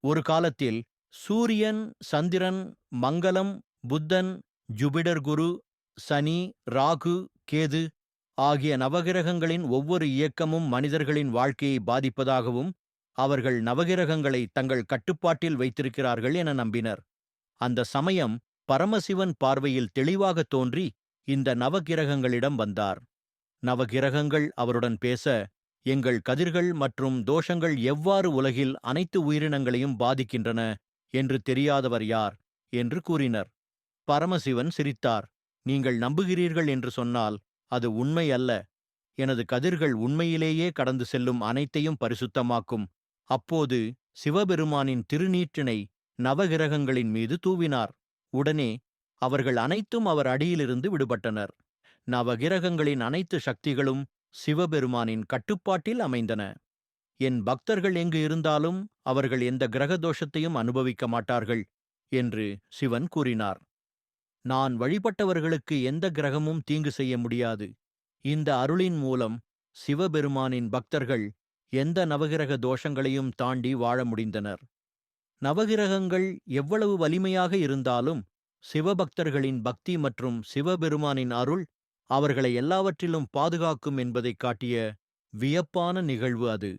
ஒரு காலத்தில் சூரியன், சந்திரன், மங்கலம், புத்தன், ஜூபிடர் குரு, சனி, ராகு, கேது ஆகிய நவகிரகங்களின் ஒவ்வொரு இயக்கமும் மனிதர்களின் வாழ்க்கையை பாதிப்பதாகவும், அவர்கள் நவகிரகங்களை தங்கள் கட்டுப்பாட்டில் வைத்திருக்கிறார்கள் என நம்பினர். அந்த சமயம் பரமசிவன் பார்வையில் தெளிவாக தோன்றி இந்த நவகிரகங்களிடம் வந்தார். நவகிரகங்கள் அவருடன் பேச, எங்கள் கதிர்கள் மற்றும் தோஷங்கள் எவ்வாறு உலகில் அனைத்து உயிரினங்களையும் பாதிக்கின்றன என்று தெரியாதவர் யார் என்று கூறினர். பரமசிவன் சிரித்தார். நீங்கள் நம்புகிறீர்கள் என்று சொன்னால் அது உண்மை அல்ல. எனது கதிர்கள் உண்மையிலேயே கடந்து செல்லும் அனைத்தையும் பரிசுத்தமாக்கும். அப்போது சிவபெருமானின் திருநீற்றினை நவகிரகங்களின் மீது தூவினார். உடனே அவர்கள் அனைத்தும் அவர் அடியிலிருந்து விடுபட்டனர். நவகிரகங்களின் அனைத்து சக்திகளும் சிவபெருமானின் கட்டுப்பாட்டில் அமைந்தன. என் பக்தர்கள் எங்கு இருந்தாலும் அவர்கள் எந்த கிரக தோஷத்தையும் அனுபவிக்க மாட்டார்கள் என்று சிவன் கூறினார். நான் வழிபட்டவர்களுக்கு எந்த கிரகமும் தீங்கு செய்ய முடியாது. இந்த அருளின் மூலம் சிவபெருமானின் பக்தர்கள் எந்த நவகிரக தோஷங்களையும் தாண்டி வாழ முடிந்தனர். நவகிரகங்கள் எவ்வளவு வலிமையாக இருந்தாலும் சிவபக்தர்களின் பக்தி மற்றும் சிவபெருமானின் அருள் அவர்களை எல்லாவற்றிலும் பாதுகாக்கும் என்பதைக் காட்டிய வியப்பான நிகழ்வு அது.